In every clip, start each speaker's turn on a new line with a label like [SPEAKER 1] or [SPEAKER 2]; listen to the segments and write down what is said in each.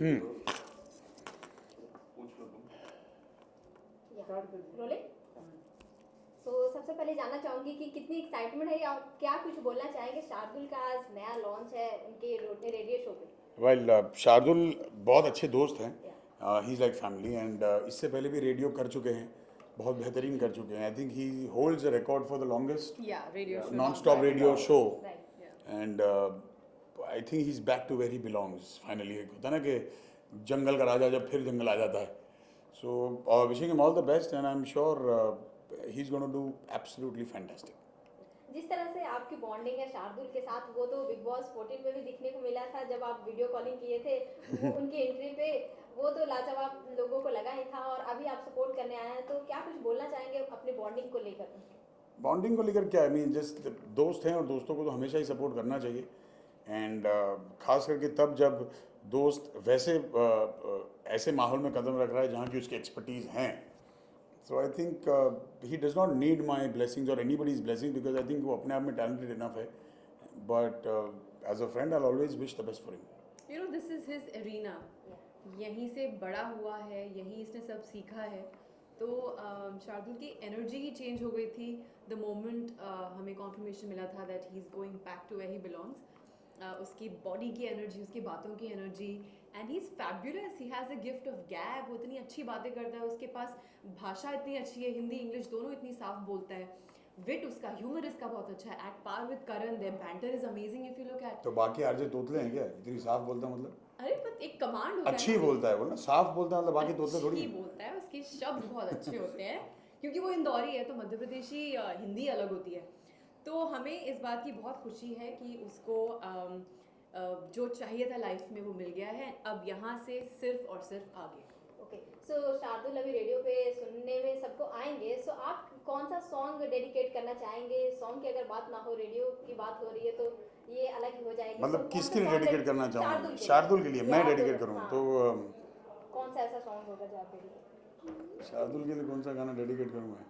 [SPEAKER 1] हम्म।
[SPEAKER 2] Rolling. सो सबसे पहले जानना चाहूंगी कि कितनी एक्साइटमेंट है या क्या कुछ बोलना चाहेंगे शार्दुल का आज नया लॉन्च है उनके रेडियो शो पे।
[SPEAKER 1] वेल शार्दुल बहुत अच्छे दोस्त हैं, he is like family and इससे पहले भी रेडियो कर चुके हैं, बहुत बेहतरीन कर चुके हैं. I think he holds a record for the longest
[SPEAKER 3] radio show.
[SPEAKER 1] Non stop radio show
[SPEAKER 2] right.
[SPEAKER 1] And I think he is back to where he belongs finally. एक होता है ना कि जंगल का राजा जब फिर जंगल आ जाता है. So wishing him all the best and I am sure he is gonna do absolutely fantastic.
[SPEAKER 2] जिस तरह से आपकी बॉन्डिंग है शार्दुल के साथ वो तो बिग बॉस 14 में भी दिखने को मिला था जब आप वीडियो कॉलिंग किए थे वो उनकी एंट्री पे वो तो लाजवाब लोगों को लगा ही था और अभी आप सपोर्ट करने आए हैं तो क्या कुछ बोलना चाहेंगे अपने बॉन्डिंग को लेकर।
[SPEAKER 1] बॉन्डिंग को लेकर क्या, आई मीन जस्ट दोस्त हैं और दोस्तों को तो हमेशा ही सपोर्ट करना चाहिए. एंड ख़ास करके तब जब दोस्त वैसे ऐसे माहौल में कदम रख रहा है जहाँ की उसकी एक्सपर्टीज़ हैं. So I think he does not need my blessings और anybody's blessing because I think वो अपने आप में टैलेंटेड इनफ है. But as a friend I always wish the best for him.
[SPEAKER 3] You know, this is his arena. यहीं से बड़ा हुआ है, यहीं इसने सब सीखा है. तो शार्दुल की एनर्जी ही चेंज हो गई थी द मोमेंट हमें कॉन्फर्मेशन मिला था that he is going back to where he belongs. उसकी बॉडी की एनर्जी, उसकी बातों की energy, and he is fabulous. He has a gift of gab. वो इतनी अच्छी बातें करता है, उसके पास भाषा इतनी अच्छी है, हिंदी इंग्लिश दोनों इतनी साफ बोलता है. विट उसका, ह्यूमर इसका बहुत अच्छा है. At par with Karan, their banter is amazing if you look at.
[SPEAKER 1] तो बाकी आरजे तोतले हैं क्या, इतनी साफ बोलता है मतलब?
[SPEAKER 3] अरे पर एक कमांड होता है
[SPEAKER 1] अच्छी
[SPEAKER 3] ना.
[SPEAKER 1] बोलता है वो ना, साफ बोलता है मतलब, बाकी तोतले थोड़ी
[SPEAKER 3] अच्छी
[SPEAKER 1] हैं.
[SPEAKER 3] बोलता है, उसके शब्द बहुत अच्छे होते हैं क्योंकि वो इंदौरी है तो मध्य प्रदेशी हिंदी अलग होती है. तो हमें इस बात की बहुत खुशी है कि उसको जो चाहिए था लाइफ में वो मिल गया है. अब यहाँ से सिर्फ और सिर्फ आगे.
[SPEAKER 2] ओके सो शार्दुल अभी रेडियो पे सुनने में सबको आएंगे. सो आप कौन सा सॉन्ग डेडिकेट करना चाहेंगे? सॉन्ग की अगर बात ना हो, रेडियो की बात हो रही है तो ये अलग ही हो जाएगी.
[SPEAKER 1] मतलब
[SPEAKER 2] So,
[SPEAKER 1] किसके
[SPEAKER 2] कौन
[SPEAKER 1] लिए
[SPEAKER 2] सा song
[SPEAKER 1] डेडिकेट करना चाहूँगा?
[SPEAKER 2] शार्दुल के
[SPEAKER 1] शार्दुल के लिए मैं
[SPEAKER 2] शार्दुल,
[SPEAKER 1] डेडिकेट करूँ
[SPEAKER 2] हाँ.
[SPEAKER 1] तो
[SPEAKER 2] कौन सा ऐसा सॉन्ग होगा जो आप डेडिकेट?
[SPEAKER 1] शार्दुल के लिए कौन सा गाना डेडिकेट करूँ मैं?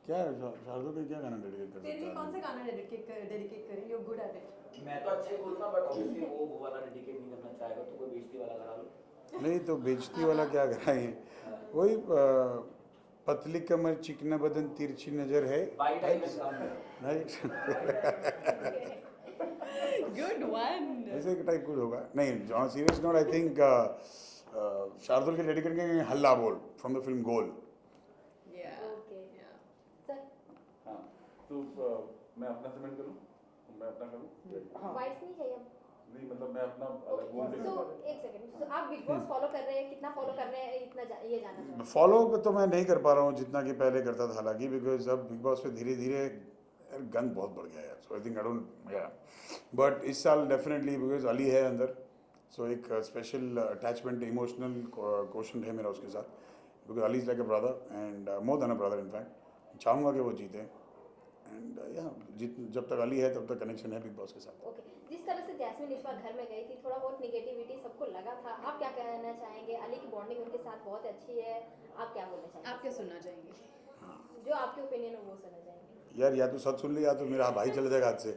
[SPEAKER 1] क्या है शार्दुल के, क्या गाना डेडिकेट कर
[SPEAKER 3] फिर भी
[SPEAKER 1] सकता
[SPEAKER 3] कौन सा
[SPEAKER 1] है?
[SPEAKER 3] गाना डेडिकेट करें? You good at it.
[SPEAKER 4] मैं तो अच्छा ही बोलूंगा बट ऑब्वियसली वो वाला डेडिकेट नहीं करना चाहेगा तो कोई बेइज्जती वाला करा लो.
[SPEAKER 1] नहीं तो बेइज्जती वाला क्या कराएं, वही पतली कमर चिकना बदन तिरछी नजर है.
[SPEAKER 4] बाई टाइम में काम करो.
[SPEAKER 1] राइट.
[SPEAKER 3] Good one.
[SPEAKER 1] ऐसे एक टाइप कुछ होगा. नहीं on serious note I think Shardul के डेडिकेट करेंगे हल्ला बोल from the film goal.
[SPEAKER 2] Okay sir.
[SPEAKER 5] हाँ तो मैं अपना सबमिट करूँ, मैं अपना करूँ.
[SPEAKER 2] वाइट्स नहीं चाहिए अब.
[SPEAKER 5] नहीं मतलब मैं अपना अलग बोल
[SPEAKER 2] सो
[SPEAKER 5] रही
[SPEAKER 2] एक सेकंड. सो आप बिग बॉस फॉलो कर रहे हैं, कितना फॉलो कर रहे हैं, इतना ये जानना चाहते हैं.
[SPEAKER 1] फॉलो तो मैं नहीं कर पा रहा हूँ जितना कि पहले करता था, हालांकि बिकॉज अब बिग बॉस पे धीरे धीरे यार गंद बहुत बढ़ गया यार. सो आई थिंक आई डोंट या बट इस साल डेफिनेटली बिकॉज अली है अंदर. सो एक स्पेशल अटैचमेंट इमोशनल क्वेश्चन है मेरा उसके साथ because Ali is like a brother and more than a brother in fact. चाहूँगा कि वो जीते एंड या जब तक अली है तब तक कनेक्शन है बिग बॉस के साथ.
[SPEAKER 2] ओके जिस तरह से जैस्मिन इस बार घर में गई थी थोड़ा बहुत निगेटिविटी सबको लगा था. आप क्या कहना चाहेंगे? अली की बॉन्डिंग उनके साथ बहुत अच्छी है, आप क्या बोलना चाहेंगे?
[SPEAKER 3] आप क्या सुनना चाहेंगे?
[SPEAKER 2] जो आपके ओपिनियन है वो सुनना चाहेंगे.
[SPEAKER 1] यार या तो सच सुन ली या तो मेरा भाई चले जाएगा हाथ से.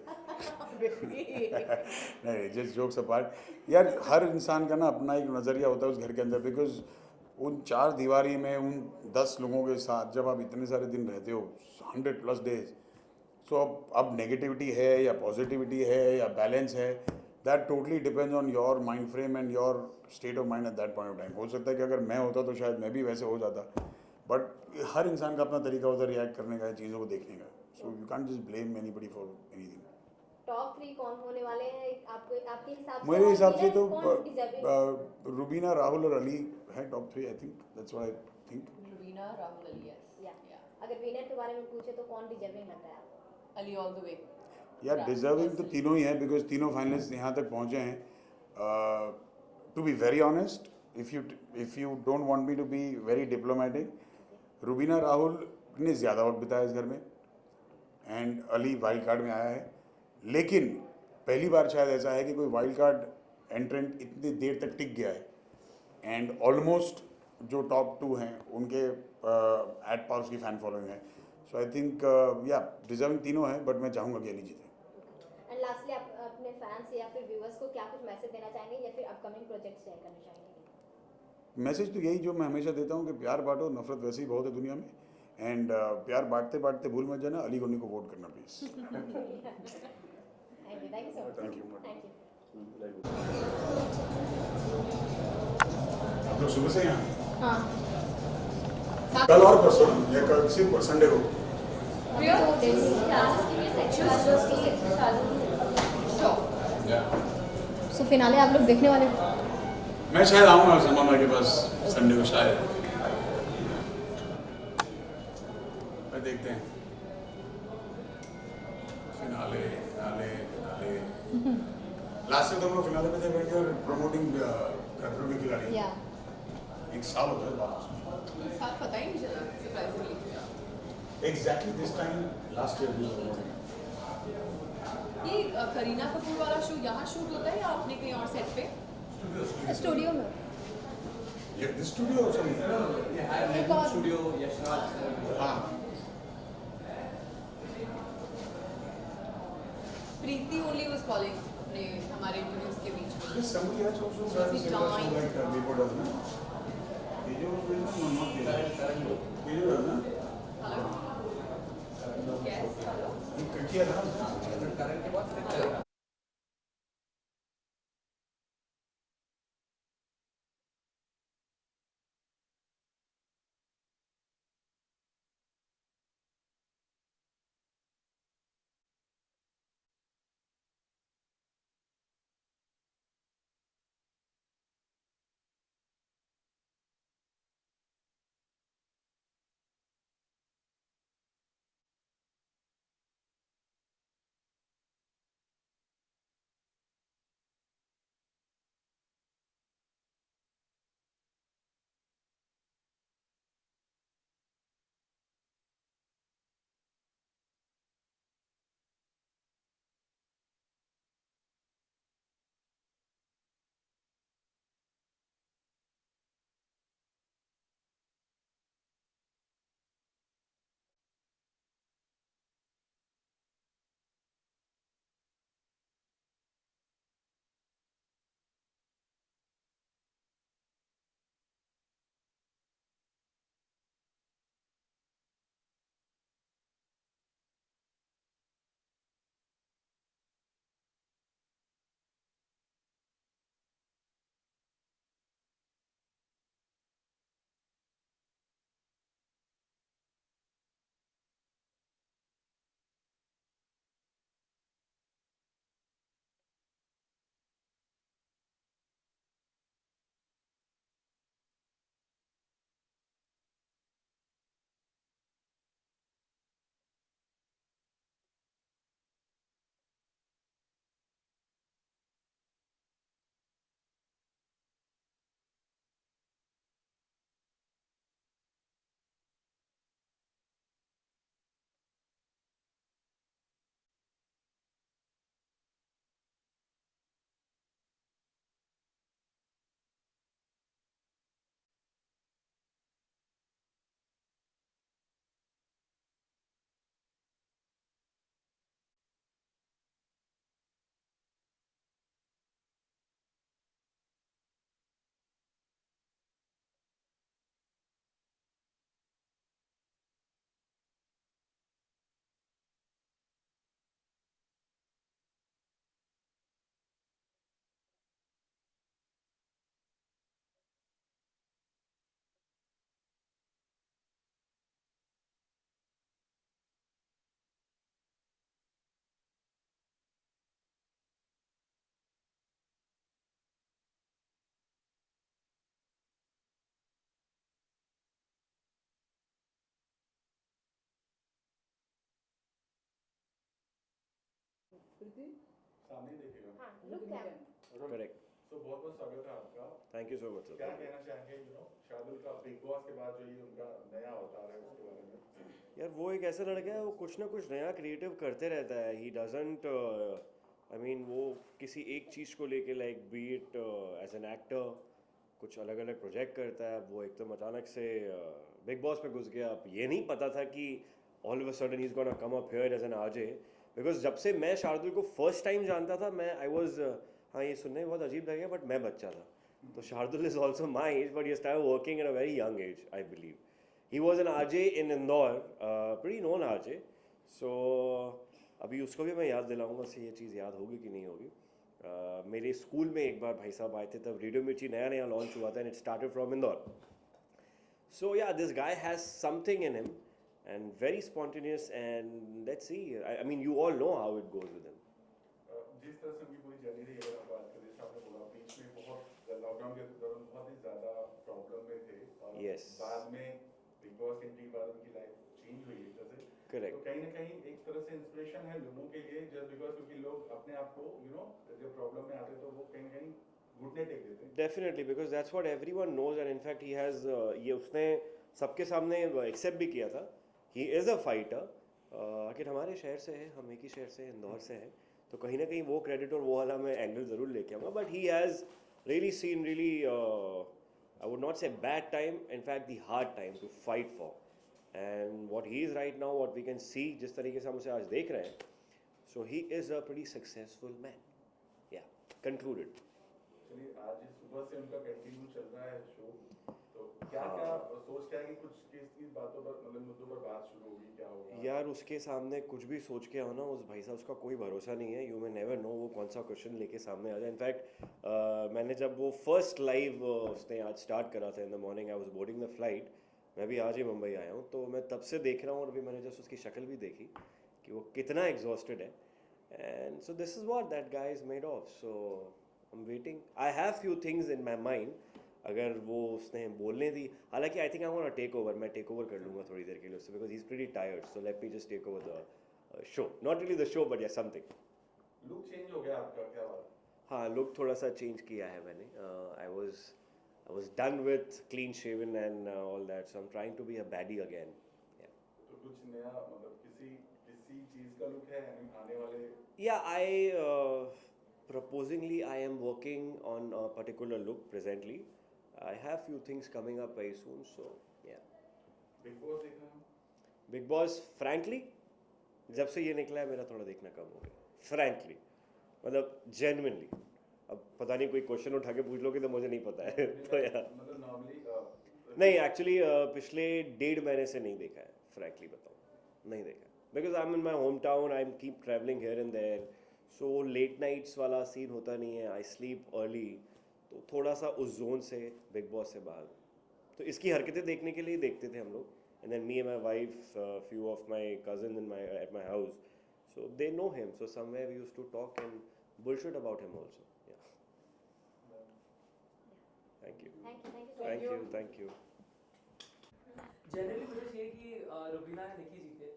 [SPEAKER 1] नहीं जस्ट जोक्स अपार्ट. यार हर इंसान का ना अपना एक नज़रिया होता है उस घर के अंदर बिकॉज उन 4 दीवारी में उन 10 लोगों के साथ जब आप इतने सारे दिन रहते हो 100+ डेज. सो अब नेगेटिविटी है या पॉजिटिविटी है या बैलेंस है, that totally depends on your mind frame and your state of mind at that point of time. हो सकता है कि अगर मैं होता तो शायद मैं भी वैसे हो जाता. बट हर इंसान का अपना तरीका होता है रिएक्ट करने का, चीज़ों को देखने का. So you can't just blame anybody for anything.
[SPEAKER 2] Top 3 कौन होने वाले हैं आपको, आपके हिसाब से?
[SPEAKER 1] मेरे हिसाब से तो
[SPEAKER 2] कौन deserving?
[SPEAKER 1] रुबीना, राहुल और अली है top 3. I think that's what I think.
[SPEAKER 3] Rubina, Rahul, Ali. Yes.
[SPEAKER 2] या अगर विनर के बारे में पूछे तो कौन डिजर्विंग लगता है आपको?
[SPEAKER 3] Ali all the way.
[SPEAKER 1] यार डिजर्विंग तो तीनों ही हैं बिकॉज तीनों फाइनलिस्ट यहाँ तक पहुँचे हैं. To be very honest, if you don't want me to be very diplomatic, Rubina Rahul ने ज़्यादा वक्त बिताया इस घर में एंड अली वाइल्ड कार्ड में आया है. लेकिन पहली बार शायद ऐसा है कि कोई वाइल्ड कार्ड एंट्रेंट इतनी देर तक टिक गया है एंड ऑलमोस्ट जो टॉप 2 हैं उनके एट पार उसकी फ़ैन फॉलोइंग है. सो आई थिंक या डिजर्विंग तीनों हैं बट मैं चाहूँगा कि अली जीते.
[SPEAKER 2] एंड लास्टली आप अपने फैंस या फिर व्यूअर्स को क्या कुछ मैसेज देना चाहेंगे या फिर अपकमिंग प्रोजेक्ट शेयर करना चाहेंगे?
[SPEAKER 1] मैसेज तो यही जो मैं हमेशा देता हूँ कि प्यार बांटो, नफरत वैसे ही बहुत है दुनिया में। एंड प्यार बांटते बांटते भूल मत जाना, अली गोनी को वोट करना please.
[SPEAKER 2] Thank you so much.
[SPEAKER 1] Thank you.
[SPEAKER 2] Thank you.
[SPEAKER 1] आप लोग सुबह से यहाँ?
[SPEAKER 2] हाँ।
[SPEAKER 1] कल और परसों ना, या कल सिर्फ संडे को?
[SPEAKER 2] सो फिनाले आप लोग देखने वाले हो?
[SPEAKER 1] मैं शायद आऊँगा सलमान भाई के पास संडे को शायद। मैं देखते हैं। Finale finale finale. लास्ट से तो हम लोग फिनाले में थे बैठ के प्रमोटिंग खतरों के खिलाड़ी।
[SPEAKER 2] या
[SPEAKER 1] एक साल हो गया बात।
[SPEAKER 3] साथ पता ही नहीं चला surprisingly.
[SPEAKER 1] Exactly this time last year.
[SPEAKER 3] ये करीना कपूर वाला शो यहाँ शूट होता है या आपने कहीं और सेट पे?
[SPEAKER 2] स्टूडियो में
[SPEAKER 1] ये दिस स्टूडियो
[SPEAKER 2] एक और
[SPEAKER 4] स्टूडियो यशराज
[SPEAKER 1] हाँ
[SPEAKER 3] प्रीति ओनली वाज कॉलिंग ने हमारे इंटरव्यूज के बीच में।
[SPEAKER 1] Yes, somebody else also does
[SPEAKER 3] She's
[SPEAKER 1] similar show
[SPEAKER 3] dying.
[SPEAKER 1] like Vivo does, no? Tejo was no, not Tejo. Tejo does, na?
[SPEAKER 3] Hello yes hello
[SPEAKER 1] ये किया था।
[SPEAKER 4] करण के बाद फिर
[SPEAKER 5] सामने ही देखिएगा।
[SPEAKER 2] हाँ लुक कैमरा।
[SPEAKER 6] करेक्ट।
[SPEAKER 5] So बहुत बहुत स्वागत है आपका।
[SPEAKER 6] थैंक यू सो मच
[SPEAKER 5] क्या
[SPEAKER 6] सर।
[SPEAKER 5] कहना चाहेंगे शार्दुल का बिग बॉस के बाद जो ये उनका नया अवतार है उसके बारे में?
[SPEAKER 6] यार वो एक ऐसा लड़का है, वो कुछ ना कुछ नया क्रिएटिव करते रहता है। ही डजंट आई मीन वो किसी एक चीज़ को लेके like be it as an actor कुछ अलग अलग प्रोजेक्ट करता है। वो एकदम अचानक से बिग बॉस पे घुस गया। अब ये नहीं पता था कि all of a sudden he is gonna come up here as an RJ, because जब से मैं शार्दुल को फर्स्ट टाइम जानता था मैं आई वॉज हाँ ये सुनने में बहुत अजीब लगेगा बट मैं बच्चा था तो Shardul is also my age but he started working at a very young age I believe he was an RJ in Indore pretty known RJ so अभी उसको भी मैं याद दिलाऊंगा उससे ये चीज़ याद होगी कि नहीं होगी मेरे स्कूल में एक बार भाई साहब आए थे तब रेडियो मिर्ची नया नया लॉन्च हुआ था and it started from Indore so yeah this guy has something in him and very spontaneous and let's see I mean you all know how it goes with him
[SPEAKER 5] जिस तरह से उनकी पूरी जर्नी रही अगर हम बात करें जैसे आपने बोला बीच में बहुत लॉकडाउन के दौरान बहुत ही ज़्यादा प्रॉब्लम में थे और
[SPEAKER 6] Yes.
[SPEAKER 5] बाद में बिग बॉस एंट्री के बाद उनकी लाइफ चेंज हुई एक तरह से
[SPEAKER 6] Correct.
[SPEAKER 5] तो कहीं ना कहीं एक तरह से इंस्पिरेशन है लोगों के लिए जस्ट बिकॉज क्योंकि लोग अपने आप को जब प्रॉब्लम में आते तो वो कहीं ना कहीं घुटने टेक देते हैं
[SPEAKER 6] definitely because that's what everyone knows and in fact he has ये उसने सबके सामने एक्सेप्ट भी किया था he is a fighter आखिर हमारे शहर से है हम एक ही शहर से इंदौर से हैं तो कहीं ना कहीं वो क्रेडिट और वो वाला मैं एंगल ज़रूर लेके आऊँगा but he has really seen really I would not say bad time in fact the hard time to fight for and what he is right now what we can see जिस तरीके से हम उसे आज देख रहे हैं so he is a pretty successful man yeah concluded
[SPEAKER 5] चलिए आज सुबह से उनका कंटिन्यू चल रहा है शो तो क्या क्या सोच क्या है कि कुछ किस बातों पर मतलब मुद्दों पर बात शुरू होगी क्या होगा
[SPEAKER 6] यार उसके सामने कुछ भी सोच के आओ ना उस भाई साहब उसका कोई भरोसा नहीं है यू मे नेवर नो वो कौन सा क्वेश्चन लेके सामने आ जाए इनफैक्ट मैंने जब वो फर्स्ट लाइव उसने आज स्टार्ट करा था in the morning I was boarding the flight मैं भी आज ही मुंबई आया हूँ तो मैं तब से देख रहा हूँ और अभी मैंने जस्ट उसकी शक्ल भी देखी कि वो कितना एग्जॉस्टेड है and so this is what that guy is made of so I am waiting I have few things in my mind अगर वो उसने बोलने दी हालांकि I think I want to take over मैं टेक ओवर कर लूँगा थोड़ी देर के लिए उससे because he is pretty tired so let me just take over the show not really the show but yeah something
[SPEAKER 5] look change हो गया आपका क्या बात
[SPEAKER 6] हाँ लुक थोड़ा सा चेंज किया है मैंने आई was done with clean shaven and all that so I'm trying to be a baddie again
[SPEAKER 5] तो कुछ नया मतलब किसी चीज का लुक है आने वाले
[SPEAKER 6] yeah proposingly I am working on a particular look presently I have few things coming up very soon so yeah
[SPEAKER 5] big boss देख रहे हैं
[SPEAKER 6] Big Boss frankly जब से ये निकला है मेरा थोड़ा देखना कम हो गया frankly मतलब genuinely अब पता नहीं कोई क्वेश्चन उठा के पूछ लोगे तो मुझे नहीं पता है तो यार
[SPEAKER 5] मतलब नॉर्मली
[SPEAKER 6] नहीं एक्चुअली पिछले 1.5 महीने से नहीं देखा है फ्रैंकली बताऊँ नहीं देखा because I am in my home town I am keep travelling here and there so late nights वाला सीन होता नहीं है आई स्लीप अर्ली तो थोड़ा सा उस जोन से बिग बॉस से बाहर तो इसकी हरकतें देखने के लिए देखते थे हम लोग and then me and my wife few of my cousin in my at my house so they know him so somewhere we used to talk and bullshit about him also thank you
[SPEAKER 2] thank you
[SPEAKER 6] thank you
[SPEAKER 4] generally मुझे चाहिए कि रुबीना या निकी जीते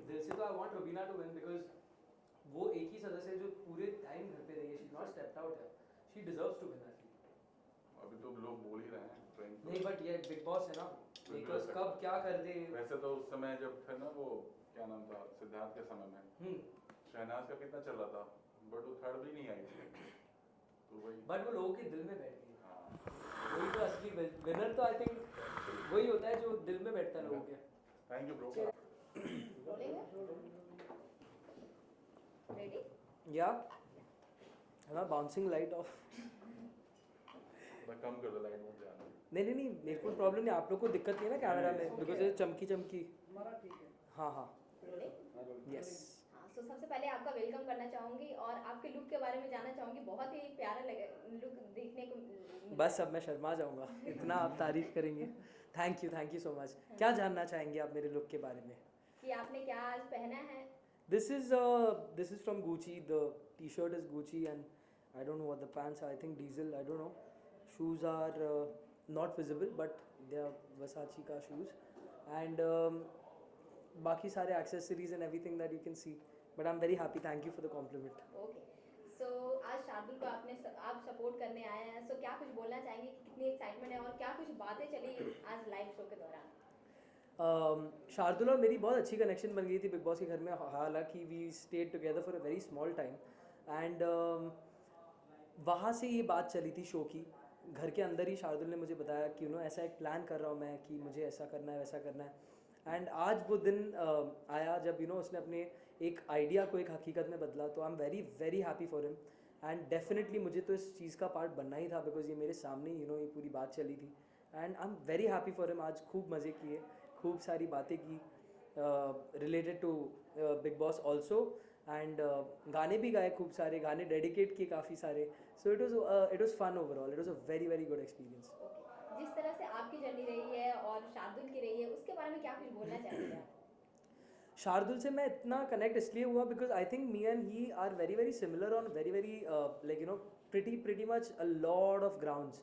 [SPEAKER 4] दिल से तो I want Rubina to win because वो एक ही सदस्य जो पूरे टाइम घर पे रही है she is not stepped out है she deserves to win I feel
[SPEAKER 5] अभी तो लोग बोल ही रहे हैं ट्रेंड
[SPEAKER 4] नहीं बट ये बिग बॉस है ना बिकॉज कब क्या कर दे
[SPEAKER 5] वैसे तो उस समय जब थे ना वो क्या नाम था सिद्धार्थ के समय में शहनाज का कितना चल रहा था बट वो थर्ड भी नहीं आई थी तो वही
[SPEAKER 4] बट वो लोगों के दिल में बैठ गई
[SPEAKER 5] हाँ
[SPEAKER 4] वही तो असली विनर तो आई थिंक वही होता है जो दिल में बैठता है लोगों के
[SPEAKER 5] थैंक यू ब्रो
[SPEAKER 2] रेडी
[SPEAKER 4] या है बाउंसिंग लाइट ऑफ
[SPEAKER 5] कम कर दो लाइट मुझे आना
[SPEAKER 4] नहीं मेरे को प्रॉब्लम नहीं आप लोग को दिक्कत नहीं है ना कैमरा में बिकॉज ये चमकी हाँ
[SPEAKER 2] रोलिंग
[SPEAKER 4] यस
[SPEAKER 2] तो सबसे पहले आपका वेलकम करना चाहूंगी और आपके लुक के बारे में जानना चाहूंगी बहुत ही प्यारा लगे लुक देखने को मिला।
[SPEAKER 4] बस अब मैं शर्मा जाऊंगा इतना आप तारीफ करेंगे थैंक यू सो मच क्या जानना चाहेंगे आप मेरे लुक के बारे में
[SPEAKER 2] कि आपने क्या आज पहना है
[SPEAKER 4] this is from Gucci the t-shirt is Gucci and I don't know what the pants are I think diesel I don't know shoes are not visible but they are Versace का shoes and बाकी सारे accessories and everything that you can see but I'm very happy thank you for the compliment
[SPEAKER 2] okay so आज शार्दुल को आप support करने आए हैं सो क्या कुछ बोलना चाहेंगे कि कितनी एक्साइटमेंट है और क्या कुछ बातें चली आज लाइव शो के दौरान
[SPEAKER 4] शार्दुल और मेरी बहुत अच्छी कनेक्शन बन गई थी बिग बॉस के घर में हालांकि we stayed together for a very small time and वहाँ से ये बात चली थी शो की घर के अंदर ही शार्दुल ने मुझे बताया कि ऐसा एक प्लान कर रहा हूँ मैं कि मुझे ऐसा करना है वैसा करना है एंड आज वो दिन आया जब उसने अपने एक आइडिया को एक हकीकत में बदला, तो आई am very very happy for him. And definitely मुझे तो इस चीज़ का पार्ट बनना ही था, बिकॉज ये मेरे सामने यू नो ये पूरी बात चली थी। And I am very happy for him. आज खूब मज़े किए, खूब सारी बातें की related to big Boss also, and गाने भी गाए, खूब सारे गाने डेडिकेट किए काफ़ी सारे। So it was fun overall, it was a very very good experience.
[SPEAKER 2] जिस तरह से आपकी जर्नी रही है और शार्दुल की रही है, उसके बारे में क्या कुछ बोलना चाहेंगे आप?
[SPEAKER 4] शार्दुल से मैं इतना कनेक्ट इसलिए हुआ because I think me and he are very very similar on very very like you know pretty much a lot of grounds.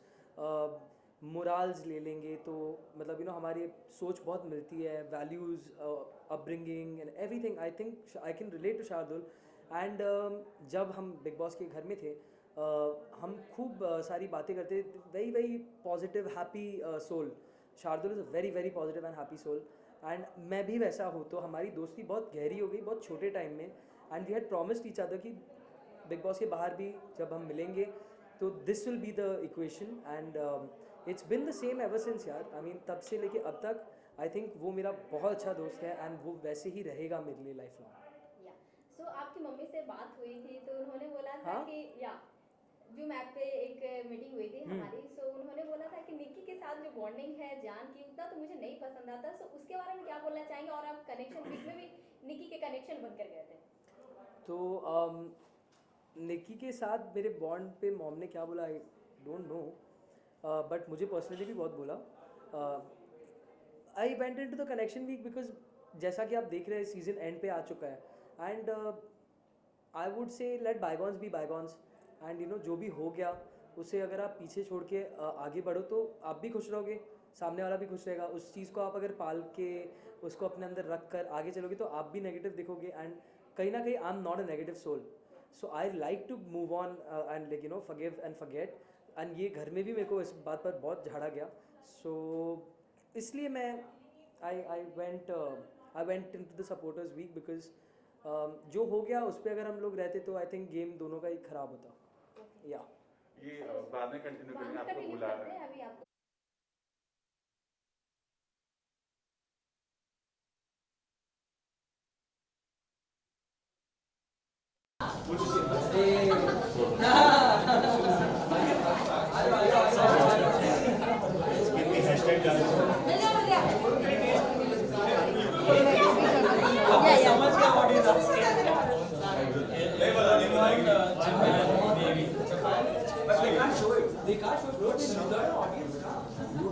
[SPEAKER 4] Morals ले लेंगे तो मतलब यू नो हमारी सोच बहुत मिलती है, values, upbringing and everything. I think I can relate to Shardul. And जब हम बिग बॉस के घर में थे, हम खूब सारी बातें करते, very very positive happy soul. Shardul is a very very positive and happy soul, and मैं भी वैसा हूँ। तो हमारी दोस्ती बहुत गहरी हो गई बहुत छोटे टाइम में। And we had promised each other कि बिग बॉस के बाहर भी जब हम मिलेंगे तो this will be the equation. And it's been the same ever since यार। आई मीन तब से लेके अब तक आई थिंक वो मेरा बहुत अच्छा दोस्त है, एंड वो वैसे ही रहेगा मेरे लिए लाइफ लॉन्ग।
[SPEAKER 2] या सो आपकी मम्मी से बात हुई थी तो उन्होंने बोला था
[SPEAKER 4] हाँ?
[SPEAKER 2] कि या जूम ऐप पे एक मीटिंग हुई थी हमारी, सो उन्होंने बोला था कि निक्की के साथ जो बॉन्डिंग है जान की, उतना तो मुझे नहीं पसंद आता। सो उसके बारे में क्या बोलना चाहेंगे? और आप कनेक्शन बीच में भी निक्की के कनेक्शन बनकर गए थे।
[SPEAKER 4] तो निक्की के साथ मेरे बॉन्ड पे मॉम ने क्या बोला आई डोंट नो, बट मुझे पर्सनली भी बहुत बोला। आई went into the connection weak because जैसा कि आप देख रहे हैं सीजन एंड पे आ चुका है, and I would say let bygones be bygones. And you know जो भी हो गया उसे अगर आप पीछे छोड़ के आगे बढ़ो तो आप भी खुश रहोगे, सामने वाला भी खुश रहेगा। उस चीज़ को आप अगर पाल के उसको अपने अंदर रख कर आगे चलोगे तो आप भी नेगेटिव दिखोगे। एंड कहीं ना कहीं I am not a negative soul, so I like to move on and like you know forgive and forget. And ये घर में भी मेरे को इस बात पर बहुत झाड़ा गया। सो इसलिए मैं I went into the supporters week because जो हो गया उस पर अगर हम लोग रहते तो आई थिंक गेम दोनों का ही खराब होता। या
[SPEAKER 5] ये बाद में कंटिन्यू
[SPEAKER 2] बाद
[SPEAKER 5] करेंगे,
[SPEAKER 2] में
[SPEAKER 5] आपको
[SPEAKER 2] कंटिन्यू
[SPEAKER 5] बुला
[SPEAKER 2] करते
[SPEAKER 5] रहे हैं।
[SPEAKER 2] हैं अभी आपको।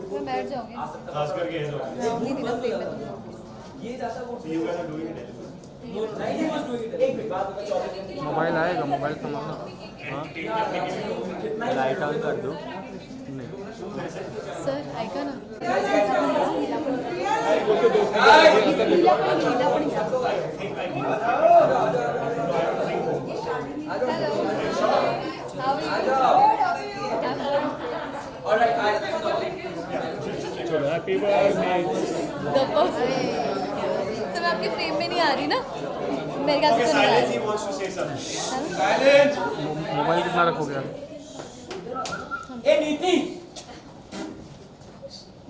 [SPEAKER 7] मैं बैठ जाऊंगी खास करके नहीं थी ना फ्रेम में तुम लोग।
[SPEAKER 8] मोबाइल आएगा, मोबाइल संभालना। हाँ लाइट ऑन कर दो।
[SPEAKER 7] सर ऐका ना
[SPEAKER 8] हैप्पी बर्थडे।
[SPEAKER 7] सर मैं आपकी फ्रेम में नहीं आ रही ना, मेरे ख्याल से तो नहीं आ रही।
[SPEAKER 8] मोबाइल कितना रखोगे आप?
[SPEAKER 9] ए नीति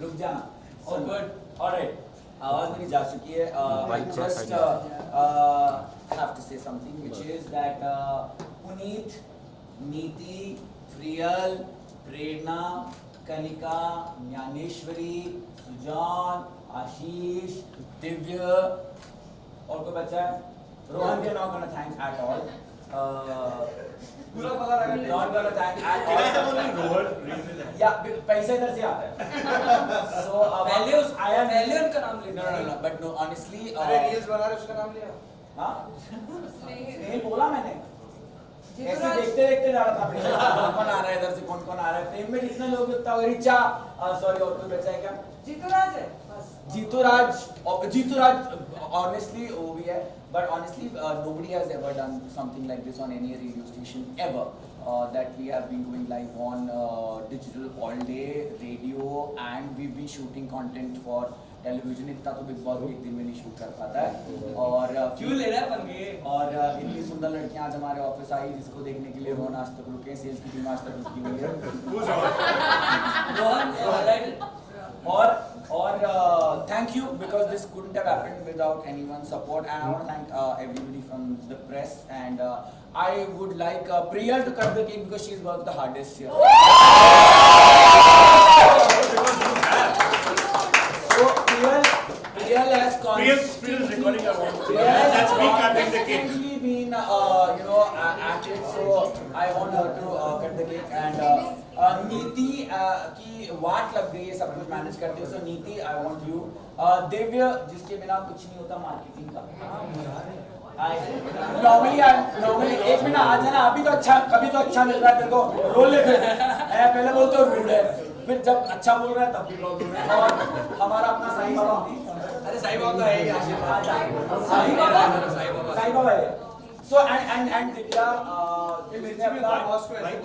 [SPEAKER 9] रुक जाना। ऑल गुड ऑलराइट, आवाज मेरी जा चुकी है। Just have to say something which is that Puneet, Neeti, Priyal, प्रेरणा, कनिका, ज्ञानेश्वरी, सुजान, आशीष, दिव्य और कोई बच्चा है? Rohan we are not gonna thank at all. पूरा पता लगा not gonna thank at all. या पैसा इधर से आता है। सो पहले उस आया पहले उनका नाम ले। नो बट नो ऑनेस्टली अरे रील्स बना रहे उसका नाम लिया। हां नहीं बोला मैंने, ऐसे देखते देखते जा रहा था कौन कौन आ रहा है इधर से, कौन कौन आ रहा है। फेम में जितने लोग उतना रिचा सॉरी और कोई बचा है क्या? जीतूराज है बस। जीतूराज honestly वो भी है, but honestly nobody has ever done something like this on any radio station ever. That we have been doing live on digital all day radio, and we've been shooting content for television. इतना तो big boss एक दिन में नहीं shoot कर पाता है। और क्यों ले रहा है पंगे? और इतनी सुंदर लड़कियां आज हमारे ऑफिस आई जिसको देखने के लिए रोहन आज तक रुके, सेल्स की टीम आज तक रुकी हुई है। रोहन और thank you because this couldn't have happened without anyone's support, and I want to thank everybody from the press, and I would like Priyal to cut the cake because she's worked the hardest here. So Priyal has constantly been at it, so I want her to cut the cake, and नीति की वाट लग गई है सब कुछ manage करते हो, सो नीति आई वांट यू, दिव्य जिसके बिना कुछ नहीं होता मार्केटिंग का, नॉर्मली एक मिनट आ जाना, अभी तो अच्छा, कभी तो अच्छा मिल रहा है तेरे को, रोल ले पहले बोलते हो रूड है, फिर जब अच्छा बोल रहा है तब भी प्रॉब्लम है। और हमारा अपना साईं बाबा, अरे साईं बाबा है ही, साईं बाबा है। So and Divya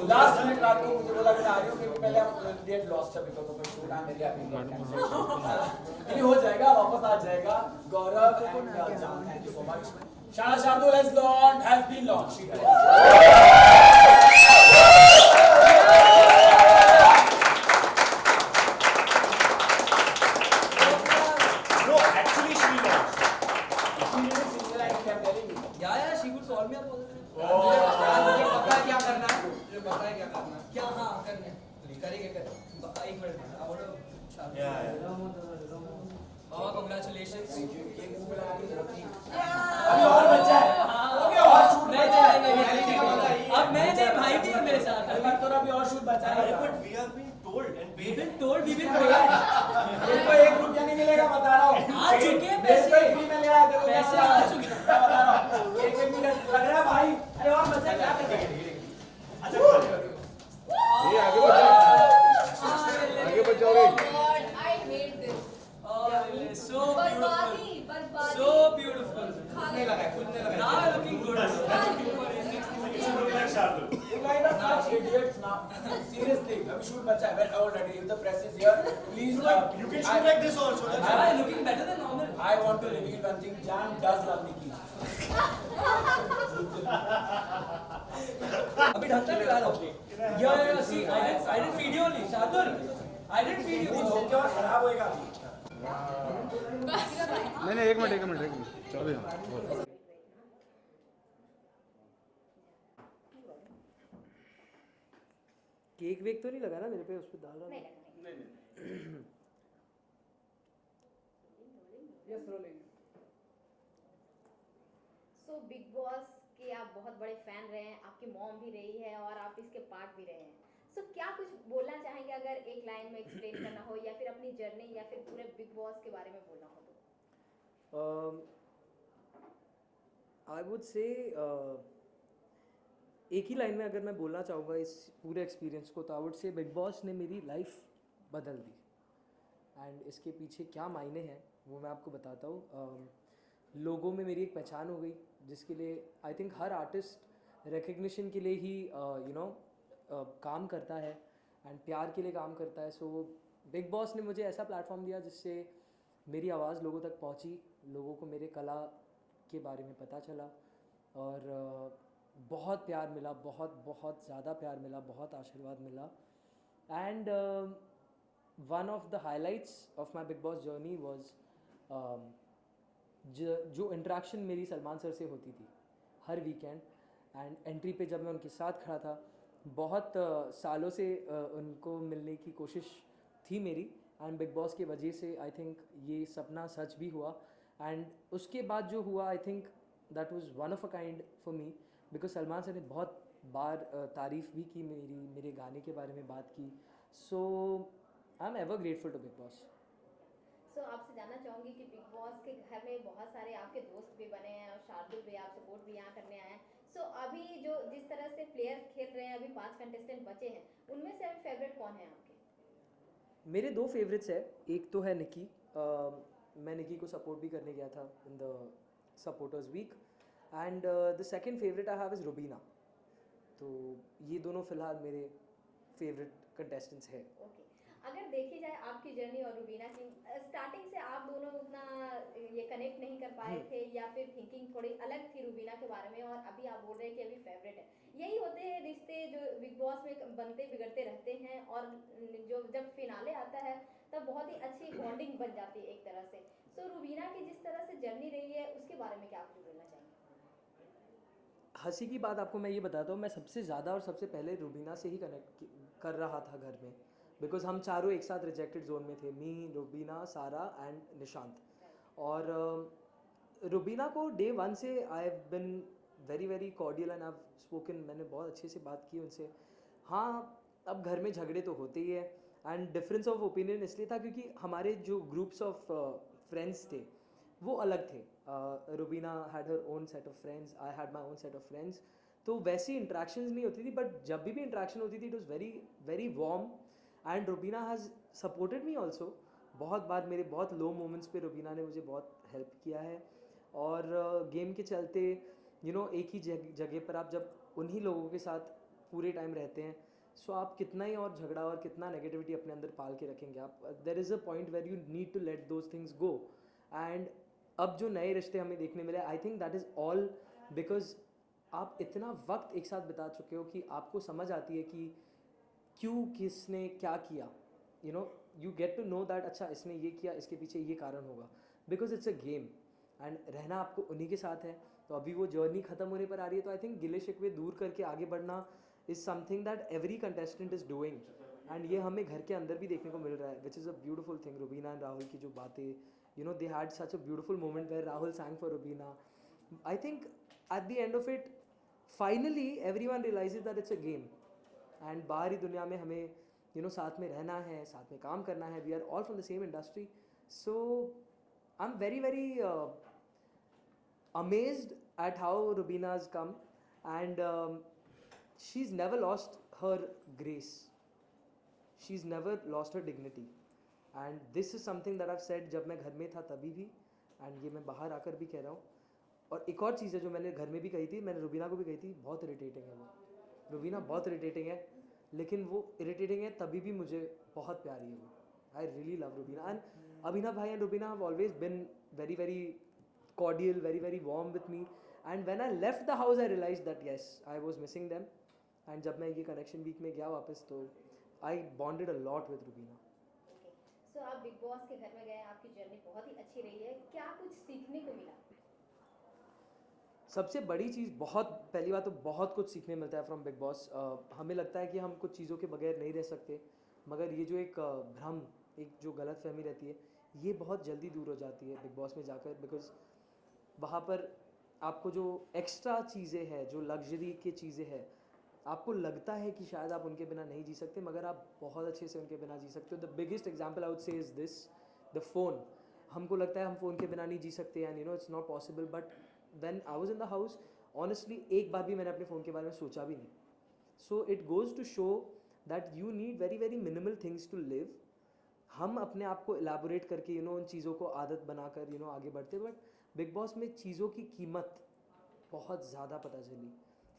[SPEAKER 9] last minute रात को मुझे बोला कि आ रही हूँ, क्योंकि पहले हम डेट लॉस्ट है because of shoot, I am very happy, ये हो जाएगा, वापस आ जाएगा। गौरव एंड जान, थैंक यू सो मच। शाला शार्दुल has been launched. अभी और बच्चा है, और शूट बचा है, अब मैं नहीं, भाई भी है मेरे साथ, अभी और शूट बचा है, but we are being told and we been told, we been बोला मेरे को 1 रुपया नहीं मिलेगा, बता रहा हूँ, आ चुके हैं पैसे, फ्री में ले आया, पैसे आ चुके हैं, मैं बता रहा हूँ, 1 मिनट लग रहा है भाई, अरे और बच्चा क्या कर रहे हैं, अच्छा ये आगे बढ़ जाओ,
[SPEAKER 7] I hate this.
[SPEAKER 3] So
[SPEAKER 7] बर्बादी,
[SPEAKER 3] beautiful,
[SPEAKER 7] बर्बादी.
[SPEAKER 3] so beautiful.
[SPEAKER 9] नहीं लगा, खुद नहीं लगा,
[SPEAKER 3] Now looking good.
[SPEAKER 9] You guys are such idiots now. Seriously, अभी shoot बचा है, well already. If the press is here, please. You can shoot like this also.
[SPEAKER 3] I'm looking better than normal.
[SPEAKER 9] I want to reveal one thing. Jan does love Nikki.
[SPEAKER 3] अभी ढक्कन लगा लो. Yeah, see, I didn't feed you only, Shardul. I didn't feed you.
[SPEAKER 9] धोखे और खराब होएगा.
[SPEAKER 8] नहीं एक minute अभी हाँ।
[SPEAKER 4] केक वेक तो नहीं लगा ना मेरे पे, उस पे दाल
[SPEAKER 2] नहीं लगा। सो बिग बॉस के आप बहुत बड़े फैन रहे हैं, आपकी मॉम भी रही है और आप इसके पार्ट भी रहे हैं, सो क्या कुछ बोलना चाहेंगे अगर एक लाइन में एक्सप्लेन करना हो, या फिर अपनी जर्नी, या फिर पूरे बिग बॉस के बारे में बोलना हो तो?
[SPEAKER 4] आई वुड से एक ही लाइन में अगर मैं बोलना चाहूँगा इस पूरे एक्सपीरियंस को, तो आई वुड से बिग बॉस ने मेरी लाइफ बदल दी, एंड इसके पीछे क्या मायने हैं वो मैं आपको बताता हूँ। लोगों में मेरी एक पहचान हो गई, जिसके लिए I think her artist recognition के लिए ही काम करता है एंड प्यार के लिए काम करता है। सो बिग बॉस ने मुझे ऐसा प्लेटफॉर्म दिया जिससे मेरी आवाज़ लोगों तक पहुंची, लोगों को मेरे कला के बारे में पता चला, और बहुत प्यार मिला, बहुत बहुत ज़्यादा प्यार मिला, बहुत आशीर्वाद मिला। And one of the highlights of my big boss journey was जो इंटरेक्शन मेरी सलमान सर से होती थी हर वीकेंड, एंड एंट्री पे जब मैं उनके साथ खड़ा था, बहुत सालों से उनको मिलने की कोशिश थी मेरी, एंड बिग बॉस की वजह से आई थिंक ये सपना सच भी हुआ। एंड उसके बाद जो हुआ, आई think that was one of a kind for me, because Salman sir ने बहुत बार तारीफ़ भी की मेरे गाने के बारे में बात की। So I am ever grateful to big Boss.
[SPEAKER 2] So आपसे जानना चाहूँगी कि बिग बॉस के घर में बहुत सारे आपके दोस्त भी बने हैं और शार्दुल भी आप सपोर्ट भी यहाँ करने आए हैं। सो अभी जो जिस तरह से प्लेयर्स खेल रहे हैं, अभी 5 कंटेस्टेंट बचे हैं, उनमें से अभी फेवरेट कौन है आपके?
[SPEAKER 4] मेरे 2 फेवरेट्स है, एक तो है निकी, मैं निकी को सपोर्ट भी करने गया था in the supporters week, and the second favourite I have is Rubina. तो ये दोनों फ़िलहाल मेरे फेवरेट कंटेस्टेंट्स हैं।
[SPEAKER 2] ओके, अगर देखी जाए आपकी जर्नी और रुबीना की, स्टार्टिंग से आप दोनों उतना ये कनेक्ट नहीं कर पाए थे, या फिर थिंकिंग थोड़ी अलग थी रुबीना के बारे में, और अभी आप बोल रहे हैं कि अभी फेवरेट है। यही होते हैं रिश्ते जो बिग बॉस में बनते बिगड़ते रहते हैं, और जो जब फिनाले आता है तब बहुत ही अच्छी बॉन्डिंग बन जाती है एक तरह से। सो रुबीना की जिस तरह से जर्नी रही है उसके बारे में क्या आप कुछ बोलना चाहेंगे?
[SPEAKER 4] हंसी की बात आपको मैं ये बताता हूँ, मैं सबसे ज़्यादा और सबसे पहले रुबीना से ही कनेक्ट कर रहा था घर में, बिकॉज हम चारों एक साथ रिजेक्टेड जोन में थे, मी, रुबीना, सारा एंड निशांत। और रुबीना को डे वन से I have been very very cordial and I have spoken, मैंने बहुत अच्छे से बात की उनसे। हाँ, अब घर में झगड़े तो होते ही है, एंड डिफरेंस ऑफ ओपिनियन इसलिए था क्योंकि हमारे जो ग्रुप्स ऑफ फ्रेंड्स थे वो अलग थे। Rubina had her own set of friends, I had my own set of friends, तो वैसी इंट्रैक्शंस नहीं होती थी, बट जब भी इंट्रैक्शन होती थी it was very very warm, and Rubina has supported me also. बहुत बार मेरे बहुत लो मोमेंट्स पे रुबीना ने मुझे बहुत हेल्प किया है। और गेम के चलते एक ही जगह पर आप जब उन्हीं लोगों के साथ पूरे टाइम रहते हैं, सो आप कितना ही और झगड़ा और कितना नेगेटिविटी अपने अंदर पाल के रखेंगे आप, there is a point where you need to let those things go. And अब जो नए रिश्ते हमें देखने मिले, I think that is all because आप इतना वक्त एक साथ बिता चुके हो कि आपको समझ आती है कि क्यों किसने क्या किया, you get to know that अच्छा इसने ये किया, इसके पीछे ये कारण होगा, because it's a game and रहना आपको उन्हीं के साथ है। तो अभी वो जर्नी ख़त्म होने पर आ रही है, तो आई थिंक गिले शिकवे दूर करके आगे बढ़ना is something that every contestant is doing, and ये हमें घर के अंदर भी देखने को मिल रहा है, which is a beautiful thing. Rubina and Rahul की जो बातें, they had such a beautiful moment where Rahul sang for Rubina. I think at the end of it finally everyone realises that it's a game, and बाहरी दुनिया में हमें साथ में रहना है, साथ में काम करना है, we are all from the same industry. So I am very very amazed at how Rubina's come, and she's never lost her grace, she's never lost her dignity, and this is something that I've said जब मैं घर में था तभी भी, and ये मैं बाहर आकर भी कह रहा हूँ। और एक और चीज़ है जो मैंने घर में भी कही थी, मैंने रुबीना को भी कही थी, बहुत इरिटेटिंग है वो, रुबीना बहुत इरिटेटिंग है, लेकिन वो इरिटेटिंग है तभी भी मुझे बहुत प्यारी है वो। I really love Rubina, and Abhinav भाई and Rubina have always been very very cordial, very very warm with me, and when I left the house I realized that yes, I was missing them, and जब मैं ये connection week में गया वापस तो I bonded a lot with Rubina।
[SPEAKER 2] सो आप big Boss के घर में गए, आपकी जर्नी बहुत ही अच्छी रही है, क्या कुछ सीखने को मिला?
[SPEAKER 4] सबसे बड़ी चीज़, बहुत पहली बात तो बहुत कुछ सीखने मिलता है फ्रॉम बिग बॉस। हमें लगता है कि हम कुछ चीज़ों के बगैर नहीं रह सकते, मगर ये जो एक भ्रम, एक जो गलत फहमी रहती है, ये बहुत जल्दी दूर हो जाती है बिग बॉस में जाकर, बिकॉज वहाँ पर आपको जो एक्स्ट्रा चीज़ें हैं, जो लग्जरी की चीज़ें हैं, आपको लगता है कि शायद आप उनके बिना नहीं जी सकते, मगर आप बहुत अच्छे से उनके बिना जी सकते हो। The biggest example I would से इज़ दिस, द फ़ोन। हमको लगता है हम फ़ोन के बिना नहीं जी सकते, and it's not possible, but when I was in the house honestly एक बार भी मैंने अपने फ़ोन के बारे में सोचा भी नहीं। So it goes to show that you need very very minimal things to live. हम अपने आप को एलाबोरेट करके उन चीज़ों को आदत बनाकर आगे बढ़ते, बट बिग बॉस में चीज़ों की कीमत बहुत ज़्यादा पता चली,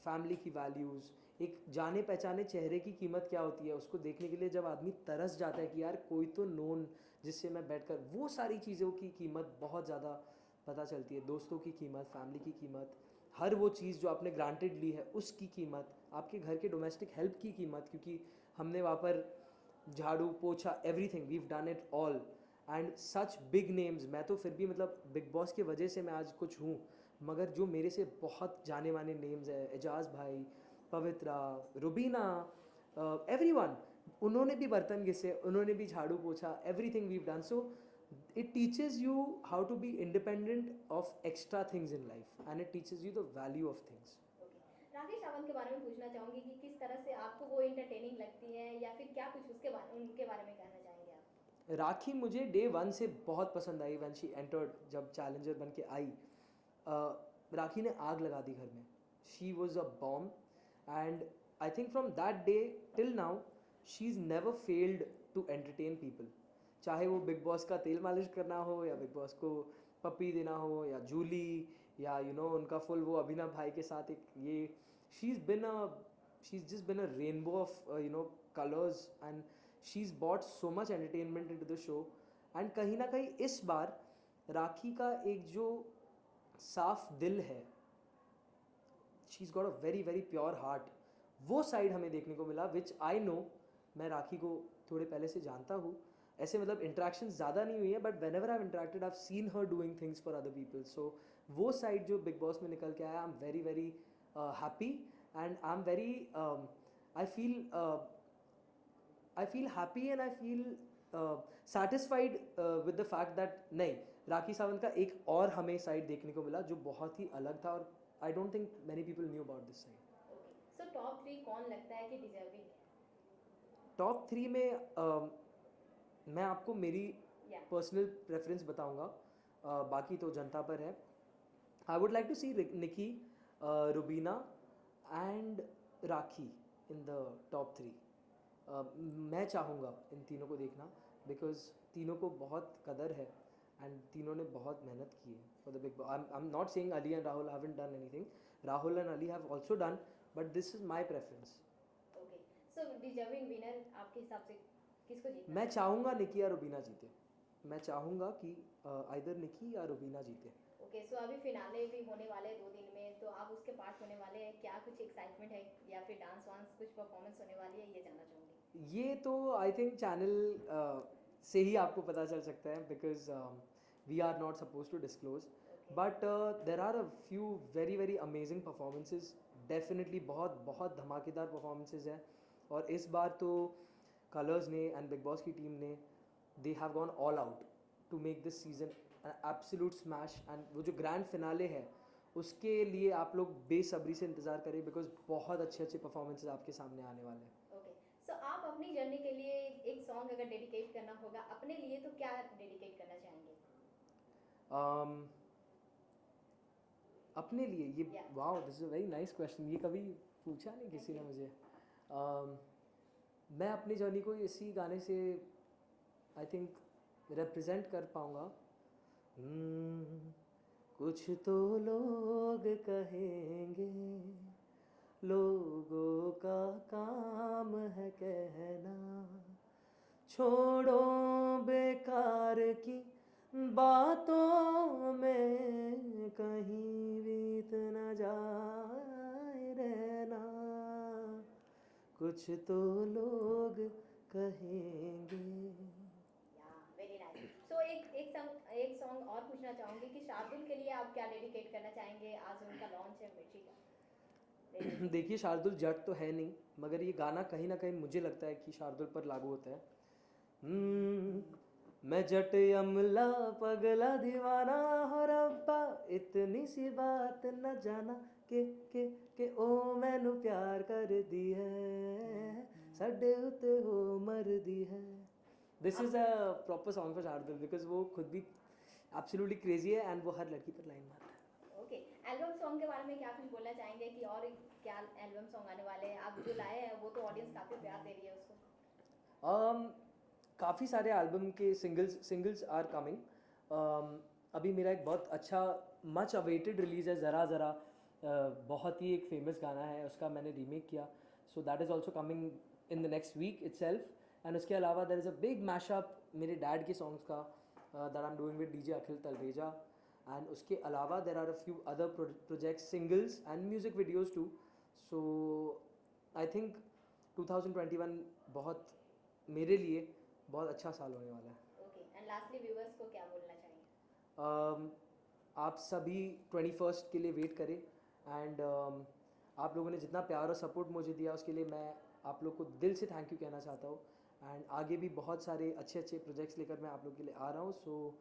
[SPEAKER 4] फैमिली की वैल्यूज़, एक जाने पहचाने चेहरे की कीमत क्या होती है उसको देखने के लिए जब आदमी तरस जाता है कि यार कोई तो नोन जिससे मैं बैठकर, वो सारी चीज़ों की कीमत बहुत ज़्यादा पता चलती है। दोस्तों की कीमत, फैमिली की कीमत, हर वो चीज़ जो आपने ग्रांटेड ली है उसकी कीमत, आपके घर के डोमेस्टिक हेल्प की कीमत, क्योंकि हमने वहाँ पर झाड़ू पोछा everything, we have done it all, and such big names. मैं तो फिर भी बिग बॉस की वजह से मैं आज कुछ हूँ, मगर जो मेरे से बहुत जाने माने नेम्स है, एजाज भाई, पवित्रा, रुबीना, एवरीवन, उन्होंने भी बर्तन घिसे, उन्होंने भी झाड़ू पोछा, everything we have done. So it teaches you how to be independent of extra things in life, and it teaches you the value of things.
[SPEAKER 2] Rakesh Sawant के बारे में पूछना चाहूंगी कि किस तरह से आपको वो एंटरटेनिंग लगती है, या फिर क्या कुछ उनके बारे में कहना चाहेंगे आप?
[SPEAKER 4] राखी मुझे डे वन से बहुत पसंद आई, व्हेन शी एंटर्ड, जब चैलेंजर बन के आई, राखी ने आग लगा दी घर में। She was a bomb, and I think from that day till now she is never failed to entertain people, चाहे वो बिग बॉस का तेल मालिश करना हो, या बिग बॉस को पप्पी देना हो, या जूली, या उनका फुल वो अभिनव भाई के साथ एक ये, she is just been a rainbow of colours, and she is bought so much entertainment into the show and कहीं ना कहीं इस बार राखी का एक जो साफ दिल है, she is got a very very pure heart, वो साइड हमें देखने को मिला विच आई नो। मैं राखी को थोड़े पहले से जानता हूँ, ऐसे मतलब इंट्रैक्शन ज़्यादा नहीं हुई है, but whenever I interacted I have seen her doing things for other people. So वो साइड जो बिग बॉस में निकल के आया, I am very very happy and I am very I feel happy and I feel satisfied with the fact that नहीं, राखी सावंत का एक और हमें साइड देखने को मिला जो बहुत ही अलग था, और I don't think many people knew about this side.
[SPEAKER 2] So top 3 कौन लगता है कि डिजर्विंग है?
[SPEAKER 4] टॉप 3 में मैं आपको मेरी
[SPEAKER 2] Yeah.
[SPEAKER 4] पर्सनल प्रेफरेंस बताऊंगा, बाकी तो जनता पर है। I would like to see Nikki, Rubina and Rakhi in the top 3। मैं चाहूँगा इन तीनों को देखना, बिकॉज तीनों को बहुत कदर है एंड तीनों ने बहुत मेहनत की है for the big boss. I am not saying Ali and Rahul haven't done anything, Rahul and Ali have also done, but this is my preference.
[SPEAKER 2] Okay, so deserving winner आपके हिसाब से किसको जीतना?
[SPEAKER 4] मैं चाहूँगा निकी या रुबीना जीते, मैं चाहूँगा कि आइदर निकी या रुबीना जीते।
[SPEAKER 2] ओके, सो अभी फिनाले भी होने वाले हैं 2 दिन में, तो आप उसके पार्ट होने वाले हैं, क्या कुछ एक्साइटमेंट है या फिर डांस वांस कुछ परफॉर्मेंस होने वाली है, ये जानना चाहूँगी।
[SPEAKER 4] ये तो आई थिंक चैनल से ही आपको पता चल सकता है, because we are not suppose to disclose, but there are a few very very amazing performances, definitely बहुत बहुत धमाकेदार परफॉर्मेंसेज हैं। और इस बार तो कलर्स ने एंड बिग बॉस की टीम ने, they have gone all out to make this season absolute smash, and वो जो ग्रैंड फिनाले है उसके लिए आप लोग बेसब्री से इंतज़ार करें, बिकॉज बहुत अच्छे अच्छे परफॉर्मेंसेज आपके सामने आने वाले हैं।
[SPEAKER 2] ओके, सो आप अपनी जर्नी के लिए एक सॉन्ग अगर डेडिकेट करना होगा अपने लिए, तो क्या डेडिकेट करना चाहेंगे?
[SPEAKER 4] अपने लिए ये
[SPEAKER 2] Yeah.
[SPEAKER 4] Wow, this is a very nice question, ये कभी पूछा नहीं किसी ने मुझे। मैं अपनी जर्नी को इसी गाने से आई थिंक रिप्रेजेंट कर पाऊँगा। कुछ तो लोग कहेंगे, लोगों का काम है कहना, छोड़ो बेकार की बातों में कहीं बीत न जाए रहना, कुछ तो लोग कहेंगे।
[SPEAKER 2] या वेरी नाइस। सो एक सॉन्ग और पूछना चाहूँगी कि शार्दुल के लिए आप क्या डेडिकेट करना चाहेंगे? आज उनका लॉन्च है मिर्ची का।
[SPEAKER 4] देखिए, शार्दुल जट तो है नहीं, मगर ये गाना कहीं ना कहीं मुझे लगता है कि शार्दुल पर लागू होता है। मैं जट अमला पगला दीवाना हो रब्बा, इतनी सी बात न जाना के ओ मैनू प्यार कर दी है, साडे उते हो मर दी है। This is a proper song for Shardul, because वो खुद भी एब्सोल्युटली क्रेजी है एंड वो हर लड़की पर लाइन मारता है।
[SPEAKER 2] ओके, एल्बम सॉन्ग के बारे में क्या कुछ बोलना चाहेंगे कि और क्या एल्बम सॉन्ग आने वाले हैं? आप जो लाए हैं वो तो ऑडियंस काफ़ी प्यार दे रही है उसको।
[SPEAKER 4] काफ़ी सारे एल्बम के सिंगल्स आर कमिंग। अभी मेरा एक बहुत अच्छा मच अवेटेड रिलीज़ है ज़रा ज़रा, बहुत ही एक फेमस गाना है, उसका मैंने रीमेक किया, so that is also coming in the next week itself. And उसके अलावा there is a big mashup मेरे डैड के सॉन्ग्स का that I am doing with DJ Akhil Talreja, and उसके अलावा there are a few other projects, singles and music videos too. So I think 2021 बहुत मेरे लिए बहुत अच्छा साल होने वाला है।
[SPEAKER 2] ओके, एंड लास्टली व्यूअर्स को क्या बोलना चाहेंगे?
[SPEAKER 4] आप सभी 21st के लिए वेट करें, एंड आप लोगों ने जितना प्यार और सपोर्ट मुझे दिया उसके लिए मैं आप लोग को दिल से थैंक यू कहना चाहता हूँ। एंड आगे भी बहुत सारे अच्छे अच्छे प्रोजेक्ट्स लेकर मैं आप लोग के लिए आ रहा हूँ। So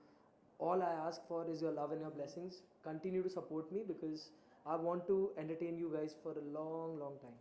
[SPEAKER 4] all I ask for is your love and your blessings, continue to support me because I want to entertain you guys for a long long time.